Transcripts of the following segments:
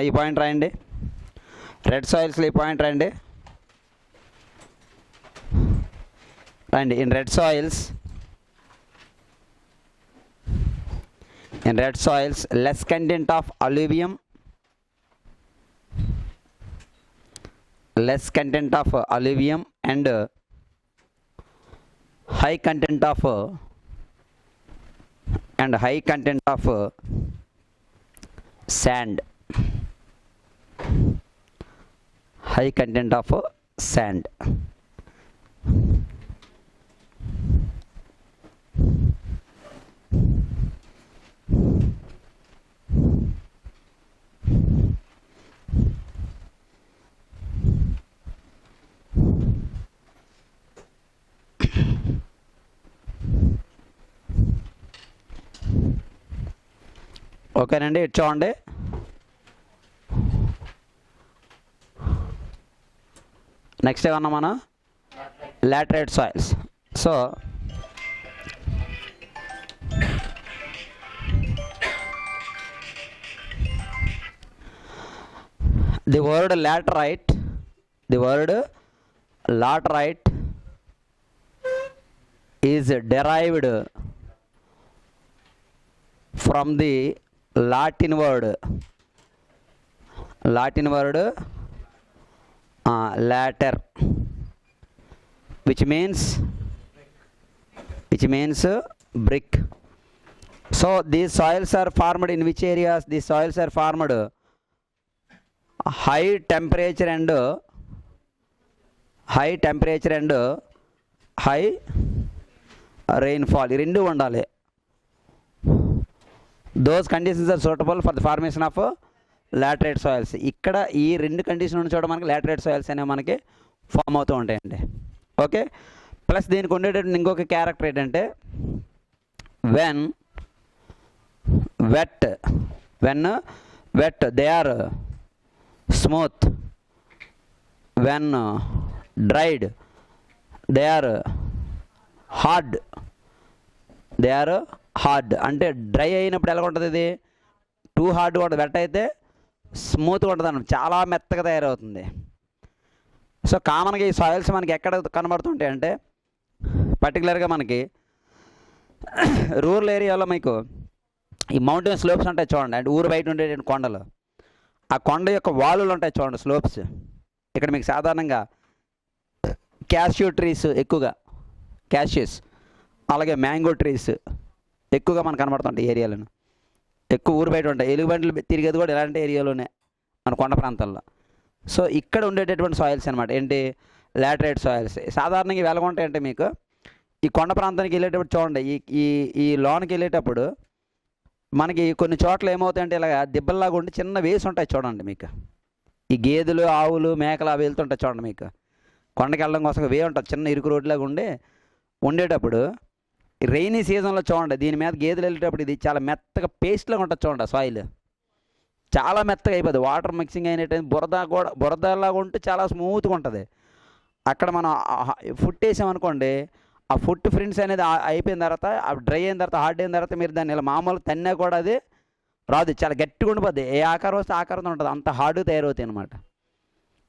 ఈ పాయింట్ రాయండి. రెడ్ సాయిల్స్లో ఈ పాయింట్ రాయండి. In red soils less content of alluvium, and high content of sand. ఓకేనండి, ఇటు చూడండి. నెక్స్ట్ ఏమన్నా మనం laterite soils. So the word laterite is derived from the Latin word later, which means brick. So these soils are formed in which areas? These soils are formed high temperature and high rainfall. ఈ రెండు ఉండాలి. those conditions are suitable for the formation of laterite soils. ఇక్కడ ఈ రెండు condition ఉన్న చోట మనకి laterite soils అనేవి మనకి ఫామ్ అవుతూ ఉంటాయండి. ఓకే, ప్లస్ దీనికి ఉండేటటువంటి ఇంకొక క్యారెక్టర్ ఏంటంటే when wet they are smooth, when dried they are hard. అంటే డ్రై అయినప్పుడు ఎలా ఉంటుంది, ఇది టూ హార్డ్గా ఉంటుంది. వెట్ అయితే స్మూత్గా ఉంటుంది అన్నమాట, చాలా మెత్తగా తయారవుతుంది. సో కామన్గా ఈ సాయిల్స్ మనకి ఎక్కడ కనబడుతుంటాయి అంటే పర్టికులర్గా మనకి రూరల్ ఏరియాలో మీకు ఈ మౌంటైన్ స్లోప్స్ ఉంటాయి చూడండి. అంటే ఊరు బయట ఉండేటువంటి కొండలు, ఆ కొండ యొక్క వాలులు ఉంటాయి చూడండి, స్లోప్స్. ఇక్కడ మీకు సాధారణంగా క్యాష్యూ ట్రీస్ ఎక్కువగా, క్యాష్యూస్, అలాగే మ్యాంగో ట్రీస్ ఎక్కువగా మనకు కనబడుతుంటాయి ఏరియాలను. ఎక్కువ ఊరు బయట ఉంటాయి. ఎలుగుబంట్లు తిరిగేది కూడా ఇలాంటి ఏరియాలోనే మన కొండ ప్రాంతాల్లో. సో ఇక్కడ ఉండేటటువంటి సాయిల్స్ అనమాట ఏంటి, లాటరైట్ సాయిల్స్. సాధారణంగా ఇవి ఎలా ఉంటాయంటే మీకు ఈ కొండ ప్రాంతానికి వెళ్ళేటప్పుడు చూడండి, ఈ లోనికి వెళ్ళేటప్పుడు మనకి కొన్ని చోట్ల ఏమవుతాయంటే ఇలాగ దిబ్బల్లాగా ఉండి చిన్న వేసి ఉంటాయి చూడండి. మీకు ఈ గేదెలు, ఆవులు, మేకలు అవి వెళ్తుంటాయి చూడండి. మీకు కొండకి వెళ్ళడం కోసం వే ఉంటుంది, చిన్న ఇరుకు రోడ్లాగా ఉండేటప్పుడు రెయినీ సీజన్లో చూడండి, దీని మీద గేదెలు వెళ్ళేటప్పుడు ఇది చాలా మెత్తగా పేస్ట్లాగా ఉంటుంది చూడండి. సాయిల్ చాలా మెత్తగా అయిపోతుంది, వాటర్ మిక్సింగ్ అయినట్టు బురదలాగా ఉంటే చాలా స్మూత్గా ఉంటుంది. అక్కడ మనం ఫుట్ వేసామనుకోండి, ఆ ఫుట్ ప్రింట్స్ అనేది అయిపోయిన తర్వాత, డ్రై అయిన తర్వాత, హార్డ్ అయిన తర్వాత మీరు దాన్ని ఇలా మామూలు తన్నా కూడా అది రాదు, చాలా గట్టిగా ఉండిపోద్ది. ఏ ఆకారం వస్తే ఆకారంతో ఉంటుంది, అంత హార్డ్గా తయారవుతాయి అనమాట.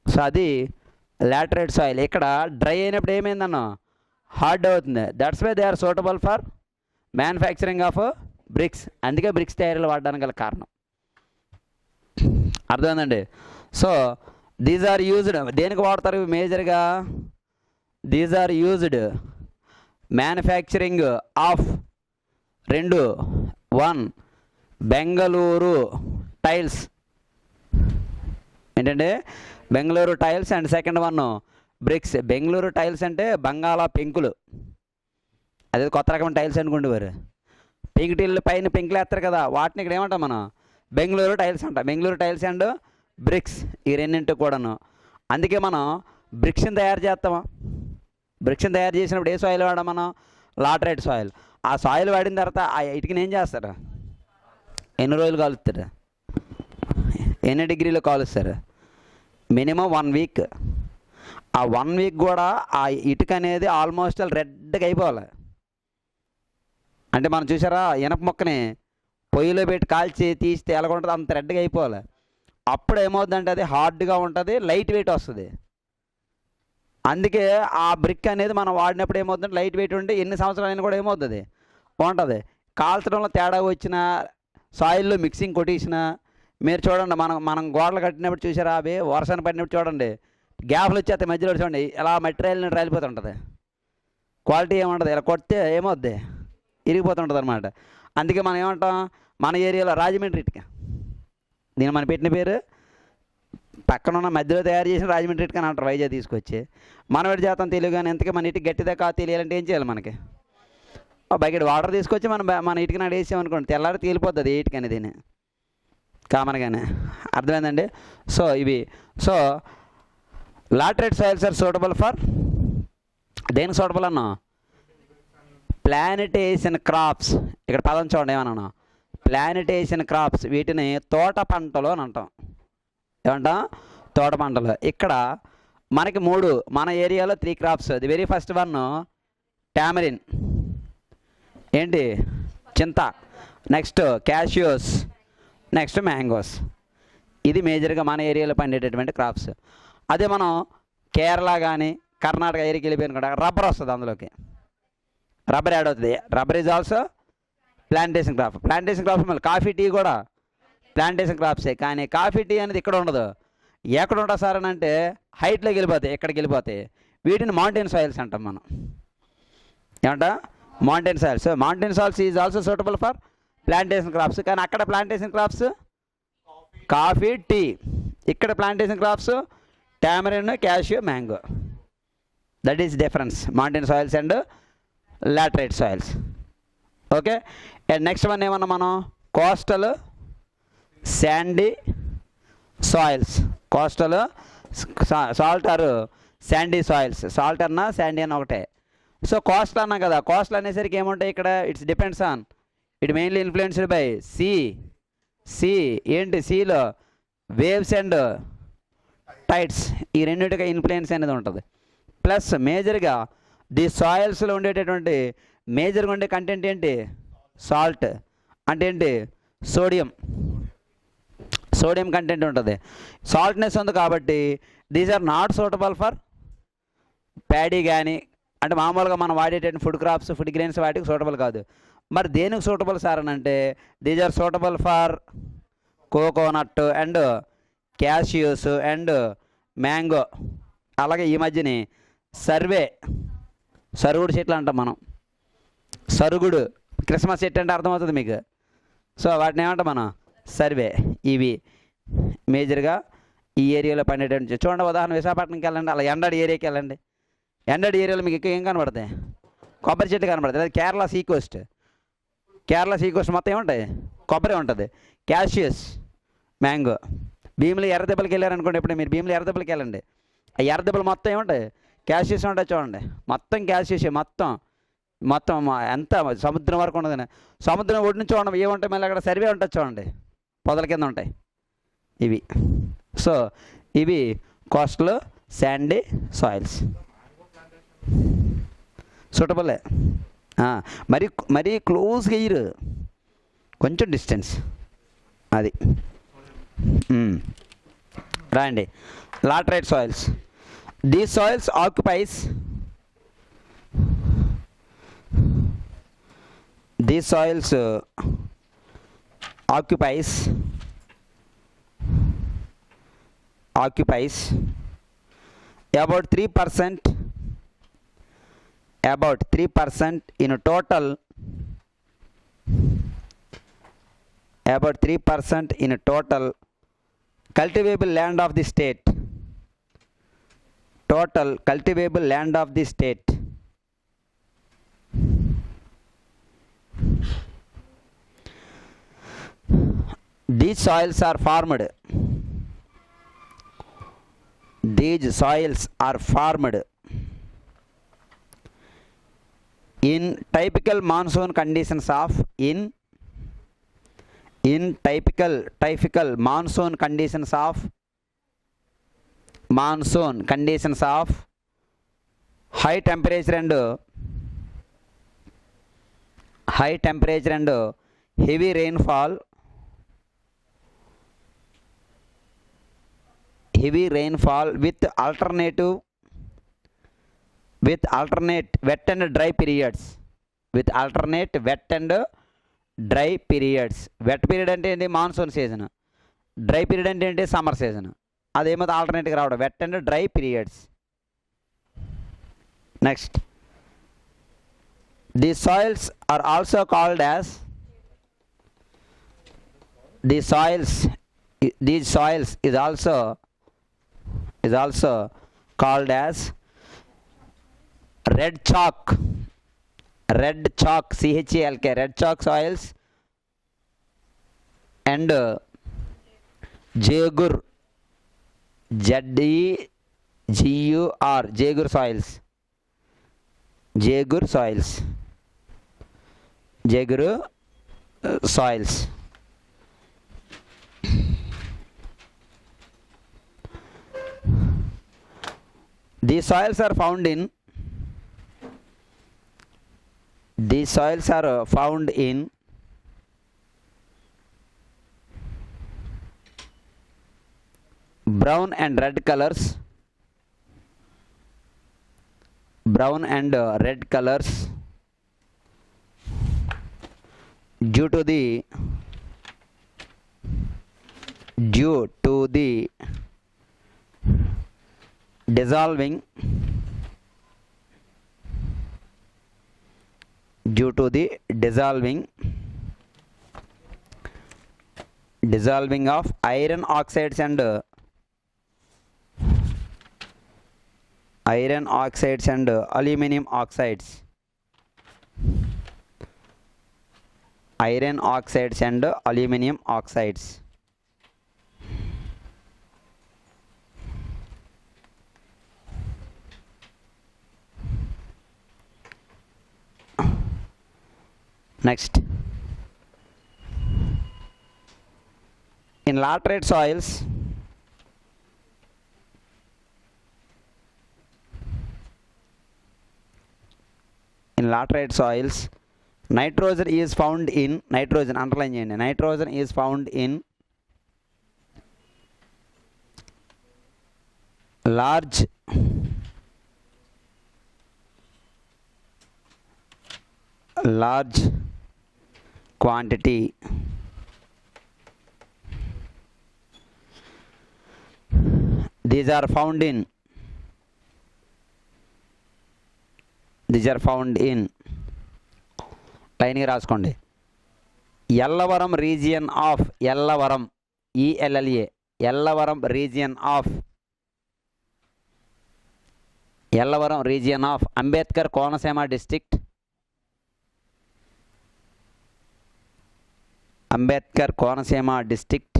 సో అది లాటరైట్ సాయిల్. ఇక్కడ డ్రై అయినప్పుడు ఏమైందన్నా హార్డ్ అవుతుంది. That's why they are suitable for manufacturing of bricks. అందుకే బ్రిక్స్ తయారీలో వాడడానికి గల కారణం అర్థమైందండి. సో దీస్ ఆర్ యూజ్డ్, దేనికి వాడతారు మేజర్గా? These are used manufacturing of 1 Bengaluru tiles. ఏంటంటే Bengaluru tiles, and second 1 bricks. Bengaluru tiles అంటే బంగాళా పెంకులు, అదే కొత్త రకం టైల్స్ అనుకుంటేవారు. పెంకుటిల్లు పైన పెంకులు వేస్తారు కదా, వాటిని ఇక్కడ ఏమంటాం మనం, బెంగళూరు టైల్స్ అంట. బెంగళూరు టైల్స్ అండ్ బ్రిక్స్, ఈ రెండింటి కూడాను. అందుకే మనం బ్రిక్స్ని తయారు చేస్తామా, బ్రిక్స్ని తయారు చేసినప్పుడు ఏ సాయిల్ వాడాం మనం? Laterite soil. ఆ సాయిల్ వాడిన తర్వాత ఆ ఇటుకని ఏం చేస్తారు? ఎన్ని రోజులు కాలుస్తారు? ఎన్ని డిగ్రీలో కాలుస్తారు? Minimum 1 week. ఆ 1 వీక్ కూడా ఆ ఇటుక అనేది ఆల్మోస్ట్ రెడ్గా అయిపోవాలి. అంటే మనం చూసారా, ఇనప మొక్కని పొయ్యిలో పెట్టి కాల్చి తీస్తే ఎలా ఉంటుంది, అంత రెడ్గా అయిపోవాలి. అప్పుడు ఏమవుతుందంటే అది హార్డ్గా ఉంటుంది, లైట్ వెయిట్ వస్తుంది. అందుకే ఆ బ్రిక్ అనేది మనం వాడినప్పుడు ఏమవుతుందంటే లైట్ వెయిట్ ఉంటే ఎన్ని సంవత్సరాలైనా కూడా ఏమవుతుంది ఉంటుంది. కాల్చడంలో తేడా వచ్చిన, సాయిల్లో మిక్సింగ్ కొట్టేసిన, మీరు చూడండి మనం మనం గోడలు కట్టినప్పుడు చూసారా, అవి వర్షాన్ని పడినప్పుడు చూడండి గ్యాప్లు వచ్చేస్తే మధ్యలో చూడండి ఎలా మెటీరియల్ రాలిపోతుంటుంది, క్వాలిటీ ఏముంటుంది. ఇలా కొడితే ఏమవుద్ది, ఇరిగిపోతుంటుంది అనమాట. అందుకే మనం ఏమంటాం మన ఏరియాలో రాజమండ్రి ఇటుక, దీని మనం పెట్టిన పేరు పక్కన ఉన్న మధ్యలో తయారు చేసిన రాజమండ్రి ఇటుక అని అంటారు వైజాగ్ తీసుకొచ్చి. మనం ఎటు చేస్తాం తెలియదు, కానీ ఎంతకీ మన ఇటుక గట్టిదా కాదు తెలియాలంటే ఏం చేయాలి, మనకి బకెట్ వాటర్ తీసుకొచ్చి మన ఇటుక నాడు వేసామనుకోండి తెల్లారి తేలిపోతుంది ఏ ఇటుక అనేది కామన్గానే. అర్థమైందండి. సో ఇవి so laterite soils are suitable for దేనికి సూటబుల్ అన్నా, ప్లాంటేషన్ క్రాప్స్. ఇక్కడ పదం చూడండి ఏమన్నా, ప్లాంటేషన్ క్రాప్స్. వీటిని తోట పంటలు అని అంటాం. ఏమంటాం, తోట పంటలు. ఇక్కడ మనకి 3, మన ఏరియాలో 3 crops. The very first one tamarind, ఏంటి చింత, నెక్స్ట్ క్యాష్యూస్, నెక్స్ట్ మ్యాంగోస్. ఇది మేజర్గా మన ఏరియాలో పండేటటువంటి క్రాప్స్. అదే మనం కేరళ కానీ కర్ణాటక ఏరియాకి వెళ్ళిపోయిన కూడా రబ్బర్ వస్తుంది, అందులోకి రబ్బర్ యాడ్ అవుతుంది. Rubber is also plantation crop. Plantation crops మళ్ళీ కాఫీ, టీ కూడా ప్లాంటేషన్ క్రాప్సే. కానీ కాఫీ, టీ అనేది ఇక్కడ ఉండదు. ఎక్కడ ఉంటుంది సార్ అని అంటే హైట్లోకి వెళ్ళిపోతాయి, ఎక్కడికి వెళ్ళిపోతాయి. వీటిని మౌంటైన్ సాయిల్స్ అంటాం మనం. ఏమంటా, mountain soils. Mountain soils is also suitable for plantation crops. కానీ అక్కడ ప్లాంటేషన్ క్రాప్స్ కాఫీ, టీ. ఇక్కడ plantation crops tamarind, cashew, mango. That is difference mountain soils and laterite soils. Okay. And next one ఏమన్నా మనం coastal sandy soils. Coastal salt or sandy soils. Salt అన్నా sandy అన్న ఒకటే. So coastal అన్నా కదా, coastal అనేసరికి ఏముంటాయి ఇక్కడ, it's depends on, it mainly influenced by sea ఏంటి, సీలో వేవ్స్ అండ్ టైడ్స్, ఈ రెండింటికి ఇన్ఫ్లుయెన్స్ అనేది ఉంటుంది. ప్లస్ మేజర్గా ది సాయిల్స్లో ఉండేటటువంటి మేజర్గా ఉండే కంటెంట్ ఏంటి, సాల్ట్. అంటే ఏంటి, సోడియం కంటెంట్ ఉంటుంది. సాల్ట్నెస్ ఉంది కాబట్టి these are not suitable for paddy కానీ, అంటే మామూలుగా మనం వాడేటటువంటి ఫుడ్ క్రాప్స్, ఫుడ్ గ్రెయిన్స్ వాటికి సూటబుల్ కాదు. మరి దేనికి సూటబుల్ సార్ అని అంటే these are suitable for coconut and cashews and mango. అలాగే ఈ మధ్యని సరుగుడు చెట్లు అంటాం మనం. సరుగుడు క్రిస్మస్ చెట్టు అంటే అర్థమవుతుంది మీకు. సో వాటిని ఏమంటాం మనం, సర్వే. ఇవి మేజర్గా ఈ ఏరియాలో పండేటటువంటి. చూడండి ఉదాహరణ విశాఖపట్నంకి వెళ్ళండి, అలా ఎండాడి ఏరియాకి వెళ్ళండి. ఎండాడి ఏరియాలో మీకు ఎక్కువ ఏం కనబడతాయి, కొబ్బరి చెట్లు కనబడతాయి. అది కేరళ సీ కోస్ట్ మొత్తం ఏముంటాయి, కొబ్బరి ఉంటుంది. Cashews, mango. భీములు ఎర్రదెబ్బలకి వెళ్ళారనుకోండి, ఇప్పుడు మీరు భీములు ఎర్రదెబ్బలకి వెళ్ళండి, ఆ ఎర్రదెబ్బలు మొత్తం ఏముంటాయి, క్యాష్యూస్ ఉంటాయి. చూడండి మొత్తం క్యాష్యూస్, మొత్తం ఎంత సముద్రం వరకు ఉండదు. సముద్రం ఒడి నుంచి చూడండి ఏముంటాయి, మళ్ళీ అక్కడ సర్వే ఉంటుంది చూడండి, పొదల కింద ఉంటాయి ఇవి. సో ఇవి కోస్టల్ శాండీ సాయిల్స్. సూటబులే, మరీ క్లోజ్గా ఇయ్యరు, కొంచెం డిస్టెన్స్ అది. రాండి laterite soils. These soils occupies about 3% in total, cultivable land of the state. These soils are farmed in typical monsoon conditions of high temperature and heavy rainfall heavy rainfall with alternate wet and dry periods. With alternate wet and dry periods. Wet period అంటే ఏంటి? Monsoon season. Dry period అంటే ఏంటి? Summer season. అదేమో ఆల్టర్నేట్గా రావడం, wet and dry periods. Next, the soils are also called as these soils is also called as red chalk, CHALK, red chalk soils, and jagur, ZEGUR, jagur soils, These soils are found in brown and red colors, due to the dissolving of iron oxides and aluminum oxides. Next, in laterite soils, nitrogen is found in, underline cheyandi, nitrogen is found in large quantity. These are found in line గా రాసుకోండి. Yellavaram region of, Yellavaram ELLA, Yellavaram region of Ambedkar Konaseema district, Ambedkar Konaseema district,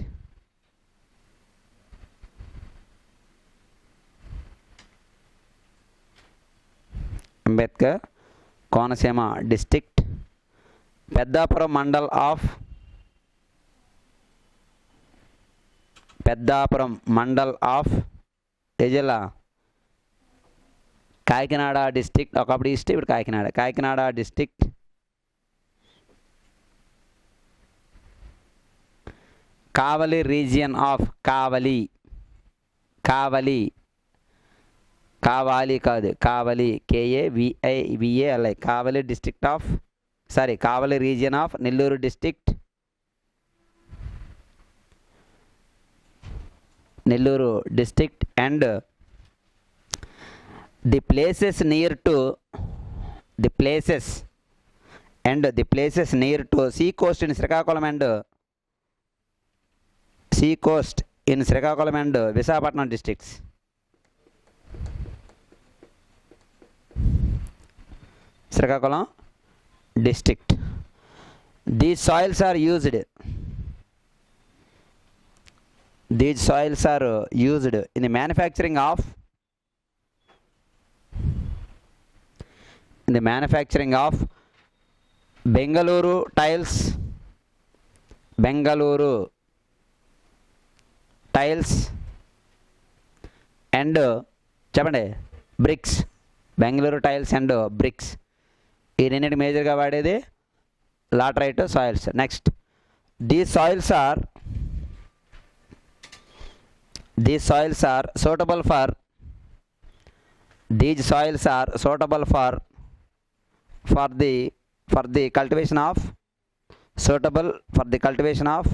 Peddapuram mandal of జిల్లా, Kakinada district, ఒకప్పుడు east ఇప్పుడు Kakinada district, Kavali region of, కావాలి కాదు, Kavali KAVIVALI, Kavali district of, Kavali region of Nellore district, and the places near to sea coast in Srikakulam and Visakhapatnam districts. Srikakulam district. These soils are used in the manufacturing of Bengaluru tiles and చెప్పండి bricks. Bengaluru tiles and bricks, ఈ రెండింటి మేజర్గా వాడేది laterite soils. Next, these soils are these soils are suitable for the cultivation of suitable for the cultivation of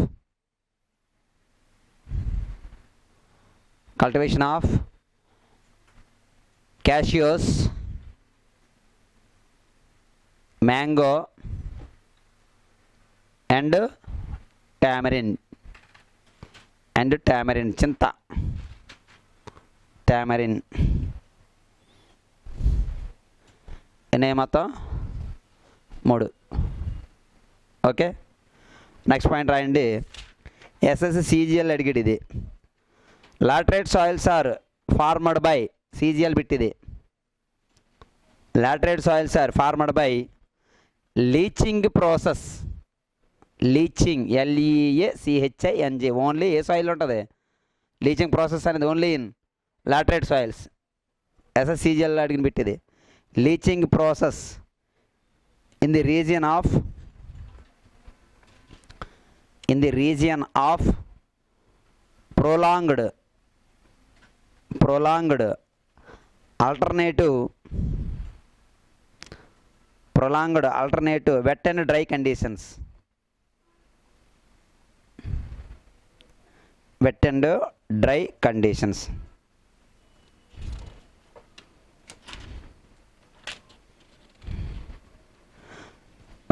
cashews, mango and tamarind చింత tamarind ఎన్ని మొత్తం 3. Okay, next point రాయండి. SSC CGL అడిగాడు ఇది. Laterite soils are formed by CGL బిట్టిది. Laterite soils are formed by leaching process. Leaching LEACHING only a soil ఉంటుంది leaching process అనేది only in laterite soils. SSCGL అడిగిన బిట్టిది. Leaching process in the region of prolonged alternative wet and dry conditions.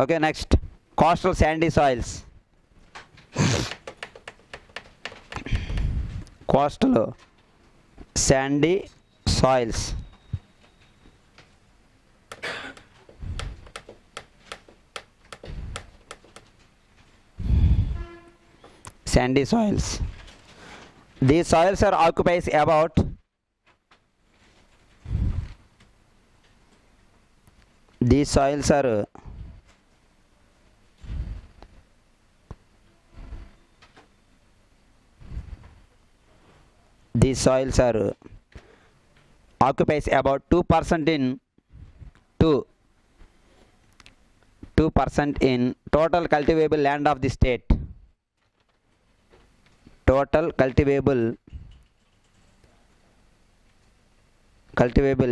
Okay, next, coastal sandy soils. Coastal sandy soils. Sandy soils. These soils are occupies about these soils are these soils are occupies about 2% in total cultivable land of the state. Total cultivable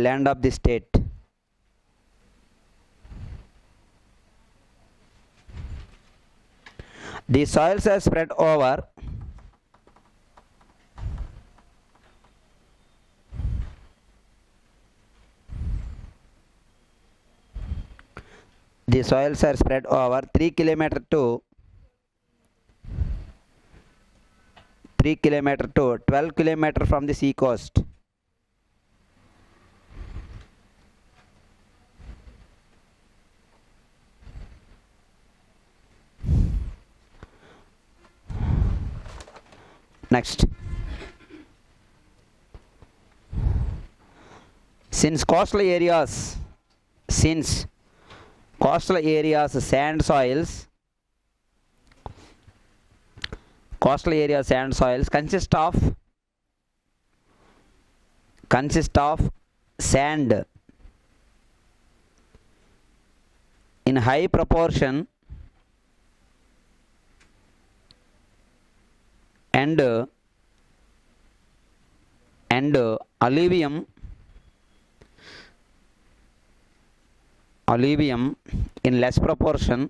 land of the state. These soils are spread over the soils are spread over 3 km to 12 km from the sea coast. Next, since coastal areas sand soils consist of sand in high proportion and alluvium in less proportion.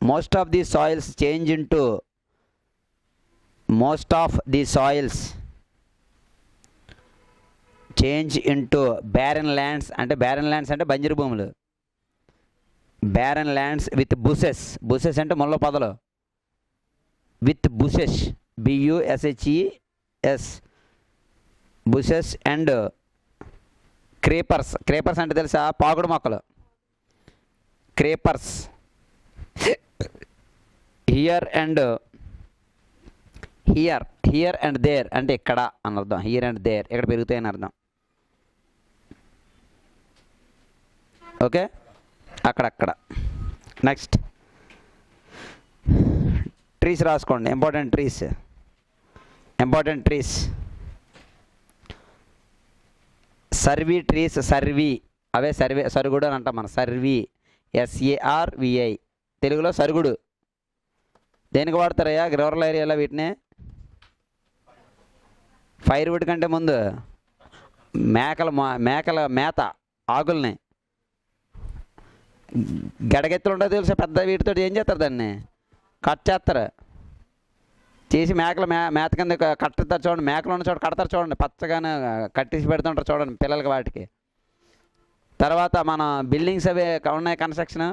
Most of these soils change into barren lands అంటే బంజరు భూములు. barren lands with bushes అంటే ముళ్ళ పొదలు, with bushes BUSHES bushes and creepers అంటే తెలుసా పాకుడు మొక్కలు, creepers. here and there అంటే ఇక్కడ అని అర్థం. here and there ఇక్కడ పెరుగుతాయని అర్థం. ఓకే, అక్కడక్కడ. నెక్స్ట్, ట్రీస్ రాసుకోండి. Important trees. సర్వీ ట్రీస్, సర్వీ అవే సరుగుడు అని అంటాం మనం. సర్వీ, SARVI, తెలుగులో సరుగుడు. దేనికి వాడతారయ్యా రూరల్ ఏరియాలో వీటిని? ఫైర్వుడ్ కంటే ముందు మేకల మేత ఆకుల్ని గడగెత్తులు ఉంటుంది తెలుసా, పెద్ద వీటితో ఏం చేస్తారు, దాన్ని కట్ చేస్తారు. చేసి మేత కింద కట్టుతారు చూడండి. మేకలు ఉన్న చోట కడతారు చూడండి, పచ్చగానే కట్టేసి పెడుతుంటారు చూడండి పిల్లలకి వాటికి. తర్వాత మన బిల్డింగ్స్ అవి ఉన్నాయి, కన్స్ట్రక్షన్,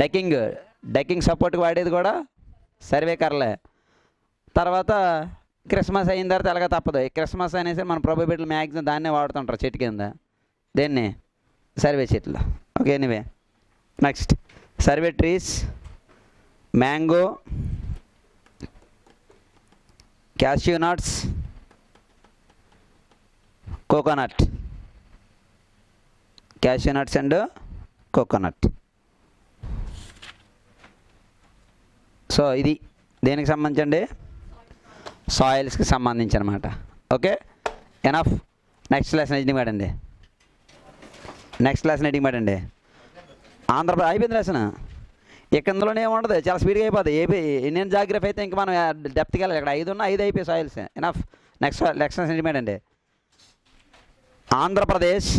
డెక్కింగ్ సపోర్ట్కి వాడేది కూడా సర్వే కర్రలే. తర్వాత క్రిస్మస్ అయిన తర్వాత ఎలాగ తప్పదు, క్రిస్మస్ అనేసి మన ప్రభు బిడ్డలు మ్యాక్సిమం దాన్నే వాడుతుంటారు చెట్టు కింద. దేన్ని? సర్వే చెట్లు. Okay, anyway next survey trees, mango, cashew nuts, coconut. Cashew nuts and coconut. So ఇది దేనికి సంబంధించండి? సాయిల్స్కి సంబంధించి అనమాట. Okay, enough. Next class editing పడండి. ఆంధ్రప్రదేశ్ అయిపోయింది లెసన్. ఇందులోనే ఏముండదు, చాలా స్పీడ్గా అయిపోతుంది. ఇండియన్ జాగ్రఫీ అయితే ఇంకా మనం డెప్త్కి వెళ్ళాలి. ఇక్కడ 5 ఉన్నాయి, 5 అయిపోయి సాయిల్స్. ఎనఫ్. నెక్స్ట్ సెంటిమెంట్ అండి. Andhra Pradesh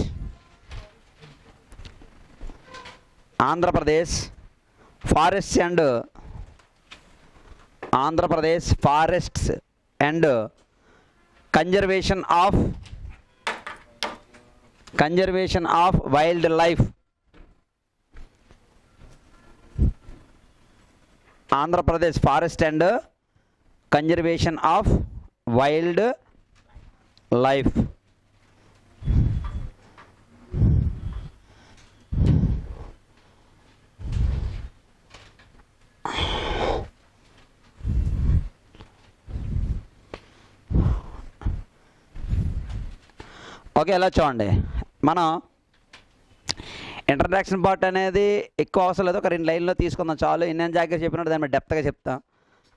forests and conservation of wild life. Andhra Pradesh forest and conservation of wild life. Okay, ఎలా చూడండి, మనం ఇంట్రడక్షన్ పార్ట్ అనేది ఎక్కువ అవసరం లేదు, ఒక 2 లైన్లో తీసుకుందాం చాలు. ఇండియన్ జాగ్రఫీ చెప్పినట్టు దాని మీద డెప్త్గా చెప్తాం,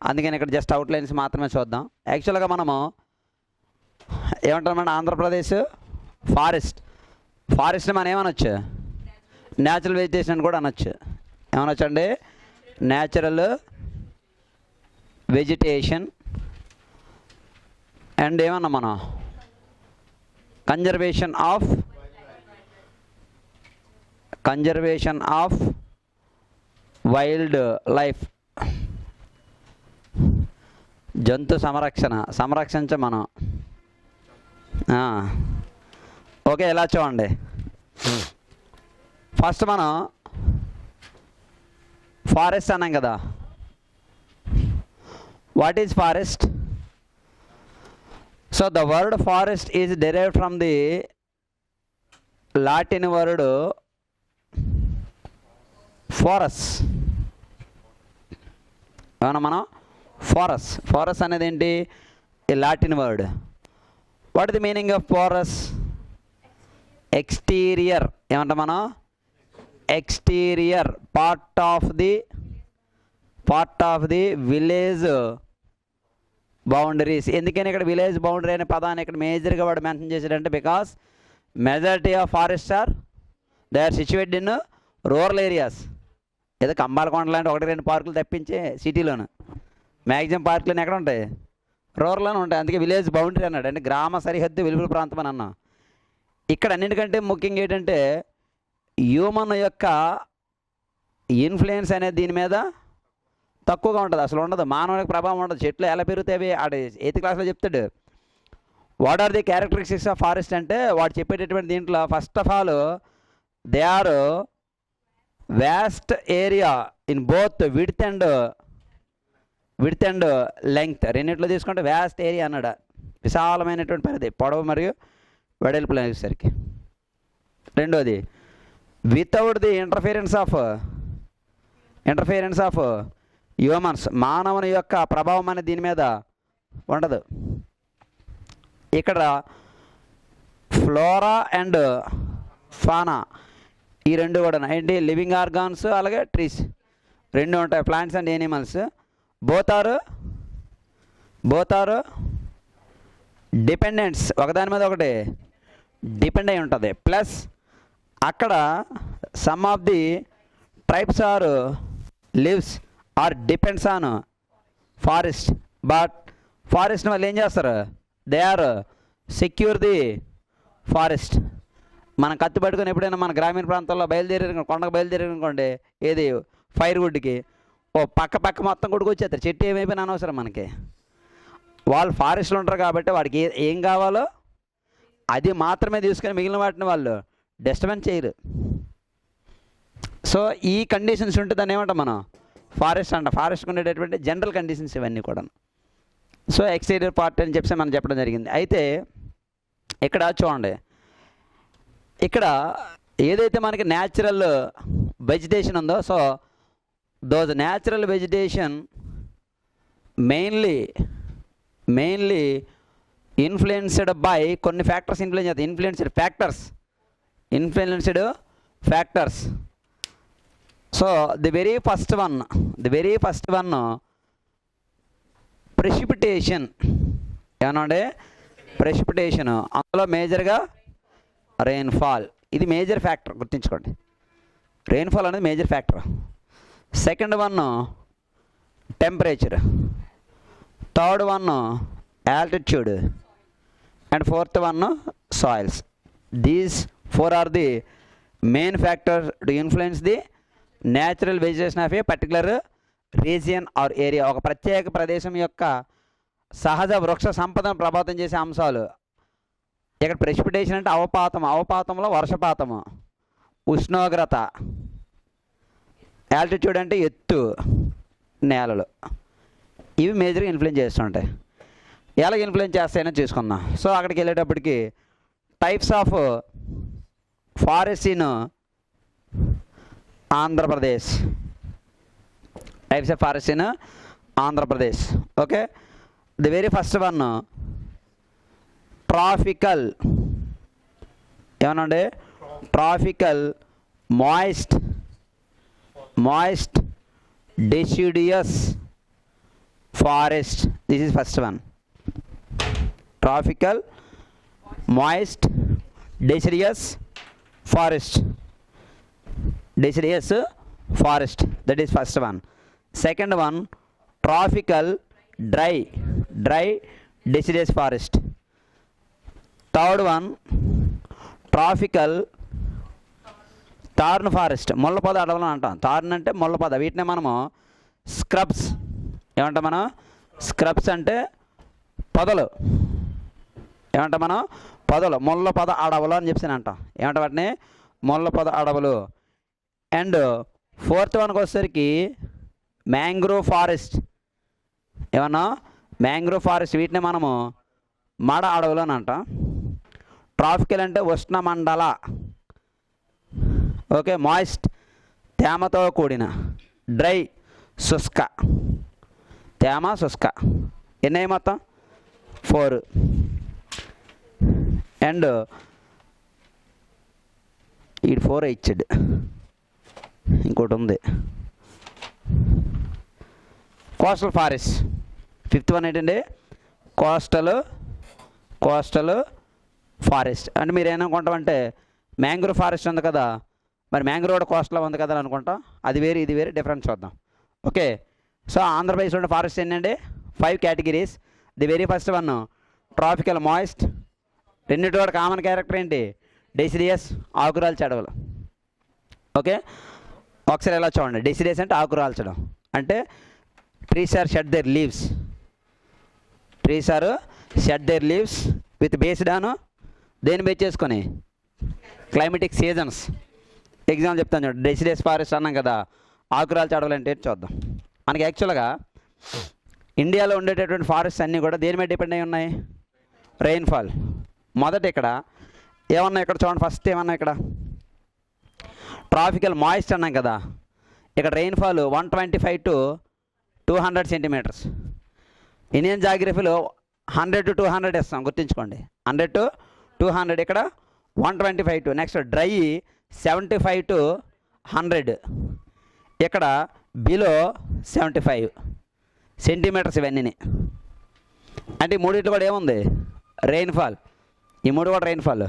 అందుకని ఇక్కడ జస్ట్ అవుట్లైన్స్ మాత్రమే చూద్దాం. యాక్చువల్గా మనము ఏమంటామంటే ఆంధ్రప్రదేశ్ ఫారెస్ట్ని మనం ఏమనొచ్చు? న్యాచురల్ వెజిటేషన్ అని కూడా అనొచ్చు. ఏమనొచ్చు అండి? న్యాచురల్ వెజిటేషన్ అండ్ ఏమన్నా మనం కన్జర్వేషన్ ఆఫ్ వైల్డ్ లైఫ్. జంతు సంరక్షించ మనం. ఓకే, ఎలా చూడండి, ఫస్ట్ మనం ఫారెస్ట్ అన్నాం కదా. What is forest? So the word forest is derived from the Latin word forest. ఏమన్నా మనం ఫారెస్ట్ అనేది ఏంటి? Latin word. What is the meaning of forest? Exterior. ఏమంటాం మనం? Exterior part of the village boundaries. ఎందుకని ఇక్కడ విలేజ్ బౌండరీ అనే పదాన్ని ఇక్కడ మేజర్గా వాడు మెన్షన్ చేశాడంటే, because majority of forest they are situated in rural areas. ఏదో కంబాలకొండ లాంటి 1-2 పార్కులు తప్పించే సిటీలోను మ్యాక్సిమం పార్కులు ఎక్కడ ఉంటాయి? రూరల్లోనే ఉంటాయి. అందుకే విలేజ్ బౌండరీ అన్నాడు, అంటే గ్రామ సరిహద్దు వెలుగుల ప్రాంతం అని అన్నా. ఇక్కడ అన్నిటికంటే ముఖ్యంగా ఏంటంటే హ్యూమన్ యొక్క ఇన్ఫ్లుయెన్స్ అనేది దీని మీద తక్కువగా ఉంటుంది, అసలు ఉండదు. మానవునికి ప్రభావం ఉండదు. చెట్లు ఎలా పెరుగుతాయి ఆడ 8th క్లాస్లో చెప్తాడు. What are the characteristics of forest అంటే వాడు చెప్పేటటువంటి దీంట్లో first of all they are vast area in both width and length. రెండిట్లో తీసుకుంటే వ్యాస్ట్ ఏరియా అన్నాడు, విశాలమైనటువంటి పరిధి, పొడవు మరియు వెడల్పులు అనేసరికి. రెండోది without the interference of humans, మానవుని యొక్క ప్రభావం అనేది దీని మీద ఉండదు. ఇక్కడ ఫ్లోరా అండ్ ఫానా ఈ రెండు కూడా ఏంటి? లివింగ్ ఆర్గాన్స్ అలాగే ట్రీస్ రెండు ఉంటాయి, plants and animals. Both are dependents, ఒకదాని మీద ఒకటి డిపెండ్ అయి ఉంటుంది. ప్లస్ అక్కడ some of the tribes are lives are depends on forest. But forest వాళ్ళు ఏం చేస్తారు, they are secure the forest. మనం కత్తి పట్టుకొని ఎప్పుడైనా మన గ్రామీణ ప్రాంతాల్లో కొండకు బయలుదేరనుకోండి, ఏది ఫైర్ వుడ్కి, ఓ పక్క మొత్తం కూడా వచ్చేస్తారు. చెట్టు ఏమైపోయినా అనవసరం మనకి. వాళ్ళు ఫారెస్ట్లో ఉంటారు కాబట్టి వాడికి ఏం కావాలో అది మాత్రమే తీసుకొని మిగిలిన వాటిని వాళ్ళు డిస్టర్బెన్స్ చేయరు. సో ఈ కండిషన్స్ ఉంటే దాన్ని ఏమంటాం మనం, ఫారెస్ట్ అంట. ఫారెస్ట్కి ఉండేటటువంటి జనరల్ కండిషన్స్ ఇవన్నీ కూడా. సో ఎక్స్టీరియర్ పార్ట్ అని చెప్పి మనం చెప్పడం జరిగింది. అయితే ఇక్కడ చూడండి, ఇక్కడ ఏదైతే మనకి న్యాచురల్ వెజిటేషన్ ఉందో, so those natural vegetation mainly influenced by కొన్ని ఫ్యాక్టర్స్ ఇన్ఫ్లుయెన్స్ చేస్తాయి. Influenced factors. So the very first one precipitation. ఏమన్నా ప్రెసిపిటేషన్, అందులో మేజర్గా రెయిన్ఫాల్. ఇది మేజర్ ఫ్యాక్టర్, గుర్తుంచుకోండి. రెయిన్ఫాల్ అనేది major factor. Second one temperature, third one altitude, and fourth one soils. These four are the main factors to influence the natural vegetation of a particular region or area. ఒక ప్రత్యేక ప్రదేశం యొక్క సహజ వృక్ష సంపదను ప్రభావితం చేసే అంశాలు. ఇక్కడ ప్రెసిపిటేషన్ అంటే అవపాతంలో వర్షపాతము, ఉష్ణోగ్రత, ఆల్టిట్యూడ్ అంటే ఎత్తు నేలలు. ఇవి మేజర్గా ఇన్ఫ్లుయెన్స్ చేస్తుంటాయి. ఎలా ఇన్ఫ్లుయెన్స్ చేస్తాయని చూసుకుందాం. సో అక్కడికి వెళ్ళేటప్పటికి types of forest in Andhra Pradesh. Okay, the very first one tropical. ఏమనండి, tropical moist deciduous forest. This is first one. Tropical moist deciduous forest. That is first one. Second one tropical dry deciduous forest. Third one tropical thorn forest. ముళ్ళపొద అడవులను అంటాం. తార్న్ అంటే ముళ్ళపొద. వీటినే మనము scrubs ఏమంటాం. మనం scrubs అంటే పొదలు. ఏమంటాం మనం, పొదలు. ముళ్ళ పొద అడవులు అని చెప్పి అంటాం. ఏమంటాం వాటిని, ముళ్ళ పొద అడవులు. అండ్ ఫోర్త్ వన్కి వచ్చేసరికి మ్యాంగ్రోవ్ ఫారెస్ట్. ఏమన్నా మ్యాంగ్రోవ్ ఫారెస్ట్, వీటిని మనము మడ అడవులు అని అంటాం. ట్రాపికల్ అంటే ఉష్ణమండల. ఓకే, మాయిస్ట్ తేమతో కూడిన, డ్రై శుష్క. తేమ శుష్క. ఎన్నయ్యి మొత్తం 4. అండ్ ఈ 4 ఇచ్చాడు. ఇంకోటి ఉంది కోస్టల్ ఫారెస్ట్. 5th వన్ ఏంటండి, కోస్టల్ ఫారెస్ట్. అంటే మీరు ఏమనుకుంటామంటే మ్యాంగ్రోవ్ ఫారెస్ట్ ఉంది కదా, మరి మ్యాంగ్రోవ్ కూడా కోస్టల్లో ఉంది కదా అని అనుకుంటాం. అది వేరే ఇది వేరే, డిఫరెన్స్ చూద్దాం. ఓకే, సో ఆంధ్రప్రదేశ్లో ఉండే ఫారెస్ట్ ఏంటంటే 5 categories. The very first one tropical moist. రెండింటి కూడా కామన్ క్యారెక్టర్ ఏంటి, డెసిడియస్, ఆకురాల్చడవులు. ఓకే, ఒకసారి ఎలా చూడండి. డెసిడియస్ అంటే ఆకురాల్చడం, అంటే trees are shed their leaves with based on దేని బేస్ చేసుకొని, క్లైమేటిక్ సీజన్స్. ఎగ్జాంపుల్ చెప్తాను చూడండి. డెసిడియస్ ఫారెస్ట్ అన్నాం కదా, ఆకురాల్చడవులు అంటే చూద్దాం. మనకి యాక్చువల్గా ఇండియాలో ఉండేటటువంటి ఫారెస్ట్ అన్నీ కూడా దేని మీద డిపెండ్ అయి ఉన్నాయి, రెయిన్ఫాల్. మొదట ఇక్కడ ఏమన్నా, ఇక్కడ చూడండి, ఫస్ట్ ఏమన్నా ఇక్కడ ట్రాపికల్ మాయిస్ట్ అన్నాం కదా, ఇక్కడ రెయిన్ఫాల్ 125 to 200 సెంటీమీటర్స్. ఇండియన్ జాగ్రఫీలో 100 to 200 ఇస్తాం, గుర్తుంచుకోండి. 100 to 200, ఇక్కడ 125 to. నెక్స్ట్ డ్రై 75 to 100, ఇక్కడ బిలో 75 సెంటీమీటర్స్. ఇవన్నీ అంటే ఈ మూడింటిలో కూడా ఏముంది, రెయిన్ఫాల్. ఈ మూడు కూడా రెయిన్ఫాల్.